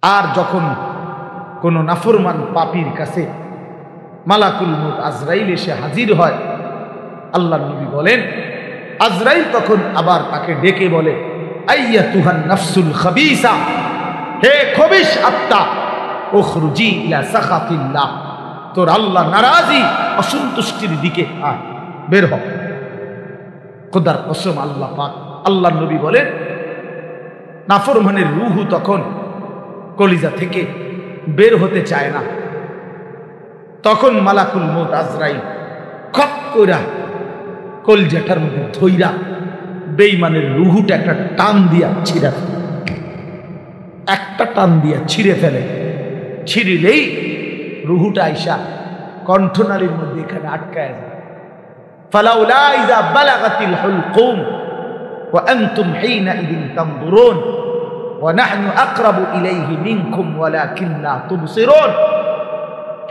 আর যখন কোন নাফরমান পাপীর কাছে মালাকুল মউত আজরাইল এসে হাজির হয়, আল্লাহর নবী বলেন আজরাইল তখন আবার তাকে ডেকে বলে, আইয়াতুহান নাফসুল খাবিসা, হে খবিশ আত্মা, উখরুজি ইলা সাখাতিল্লাহ, তোর আল্লাহ নারাজি অসন্তুষ্টির দিকে আয়, বের হ। খোদার কসম আল্লাহ পাক, আল্লাহর নবী বলেন নাফরমানের রূহ তখন কলিজা থেকে বের হতে চায় না। তখন মালাকুল মউত আজরাইল খপ কইরা কলজাটার মধ্যে ধইরা বেঈমানের রূহটা একটা টান দিয়া ছিঁড়ে ফেলে, একটা টান দিয়া ছিঁড়ে ফেলে। ছিঁড়িলেই রূহটা আইসা কণ্ঠনালীর মধ্যে এখানে আটকায় যায়। ফালাউলা ইযা বালাগাতিল হুলকুম ওয়া আনতুম হিনাইযিন তানজুরুন ওয়া নাহনু আকরাবু ইলাইহি মিনকুম ওয়ালাকিন লা তুবসিরুন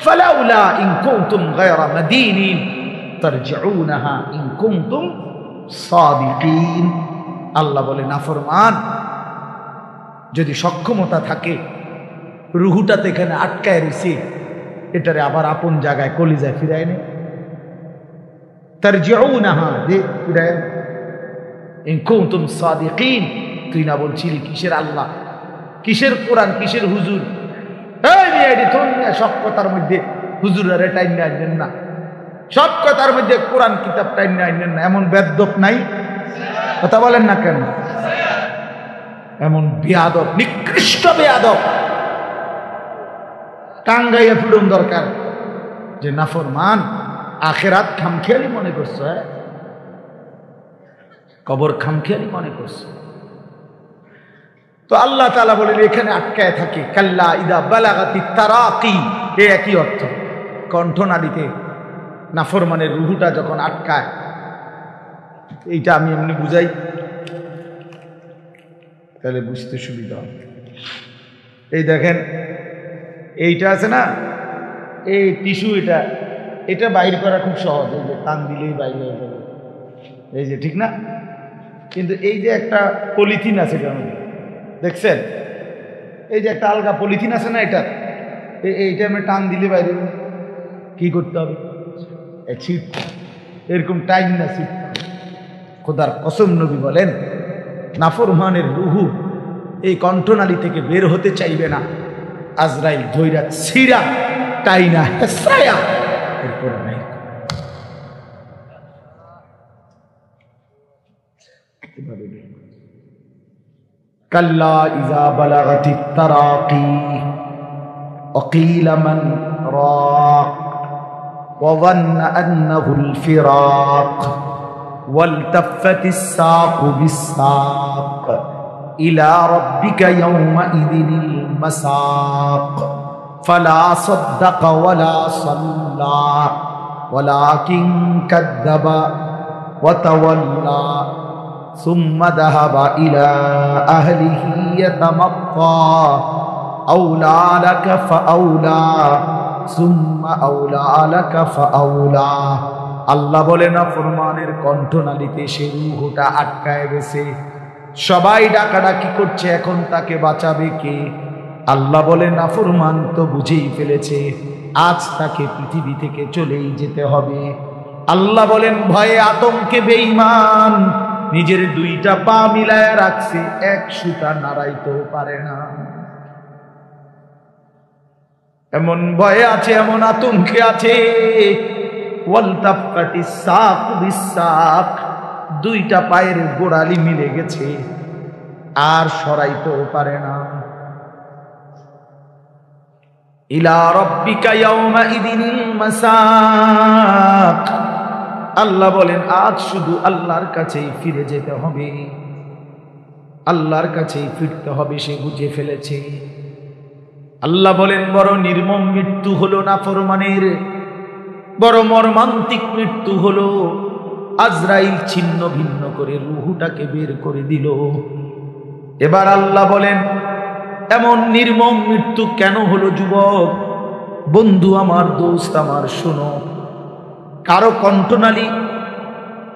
ফালাউলা ইন কুনতুম গায়রা মাদিনিন তারজিউনাহা ইন কুনতুম সাদিকিন। আল্লাহ বলে নাফরমান যদি সক্ষমতা থাকে, রুহুটাতে এখানে আটকায় রয়েছে, এটারে আবার আপন জায়গায় কলিজায় ফিরায় নে, তারজিউনাহা দে ফিরায় ইন কুনতুম সাদিকিন। তুই না বলছিলি কিসের আল্লাহ, কিসের কোরআন, কিসের হুজুর? এই মেয়েটি তোর সব কথার মধ্যে হুজুরারে টাইম আনবেন না, সব কথার মধ্যে কোরআন কিতাব টাইম আনবেন না, এমন বেদ্যপ নাই? কথা বলেন না কেন? এমন বেয়াদব, নিকৃষ্ট বেয়াদব টাঙ্গাইয়া ফিরুন দরকার যে নাফরমান আখেরাত খামখেয়ালি মনে করছো, কবর খামখেয়ালি মনে করছো। তো আল্লাহ তাআলা বলেন এখানে আটকায় থাকে, কাল্লা ইদা বালাগাতিত তারাকি, এ একই অর্থ। কণ্ঠনালীতে নাফরমানের রুহুটা যখন আটকায়, এইটা আমি এমনি বুঝাই তাহলে বুঝতে সুবিধা হবে। এই দেখেন এইটা আছে না, এই টিস্যু, এটা বাইর করা খুব সহজ, এই যে টান দিলেই বাইর হয়ে যাবে, এই যে, ঠিক না? কিন্তু এই যে একটা পলিথিন আছে এটার মধ্যে, দেখছেন এই যে একটা আলগা পলিথিন আছে না, এইটা আমি টান দিলে বাইরে কি করতে হবে? এরকম টাইম না ছিট। খোদার কসম নবী বলেন নাফরমানের রুহু এই কণ্ঠনালী থেকে বের হতে চাইবে না, আজরাইল ধইরা ছিঁড়া টাইনা হেসায়া এরপর নাই। কাল্লা ইযা বালাগাতিত তারাকি ওয়াকিলা মান রাক ওয়া যান্না আন্নাহুল ফিরাক ওয়ালতাফাতিস সাকু বিস-সাক ইলা রাব্বিকা ইয়াওমাইযিনিল মাসাক ফালা সাদ্দাকা ওয়ালা সাল্লা ওয়ালাকিন কাযযাবা ওয়া তাওয়াল্লা সুম্মা যাহাবা ইলা আহলিহি ইয়াতামাত্তা আওলা লাকা ফাআওলা সুম্মা আওলা লাকা ফাআওলা। আল্লাহ বলে নাফরমানের কণ্ঠনালীতে সে রূহটা আটকায় গেছে, সবাই ডাকাডাকি করছে, এখন তাকে বাঁচাবে কে? আল্লাহ বলে নাফরমান তো বুঝেই ফেলেছে আজ তাকে পৃথিবী থেকে চলেই যেতে হবে। আল্লাহ বলেন ভয়ে আতঙ্কে বেঈমান নিজের দুইটা পা মিলায়া রাখছে, এক সুতা নাড়াইতেও পারে না। এমন ভয়ে আছে, এমন আতঙ্কে আছে। ওয়ালতাফাতিস সাকু বিস-সাক, দুইটা পায়ের গোড়ালি মিলে গেছে, আর সরাইতেও পারে না। ইলা রাব্বিকা ইয়াওমাইযিনিল মাসাক, আল্লাহ বলেন আজ শুধু আল্লাহর কাছেই ফিরে যেতে হবে, আল্লাহর কাছেই ফিরতে হবে, সে বুঝে ফেলেছে। আল্লাহ বলেন বড় নির্মম মৃত্যু হলো নাফরমানের, বড় মর্মান্তিক মৃত্যু হলো। আজরাইল ছিন্ন ভিন্ন করে রূহটাকে বের করে দিল। এবার আল্লাহ বলেন এমন নির্মম মৃত্যু কেন হলো যুবক? বন্ধু আমার, দোস্ত আমার, শোনো, কারো কণ্ঠনালী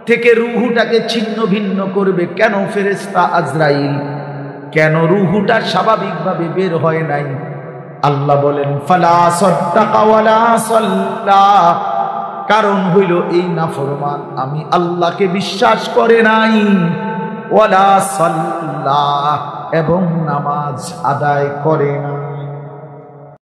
থেকে রূহটাকে ছিন্ন ভিন্ন করবে কেন ফেরেশতা আজরাইল? কেন রুহুটা স্বাভাবিকভাবে বের হয় নাই? আল্লাহ বলেন ফালা সাদ্দাকা ওয়ালা সাল্লা, কারণ হইল এই নাফরমান আমি আল্লাহকে বিশ্বাস করে নাই, ওয়ালা সাল্লা, এবং নামাজ আদায় করে না।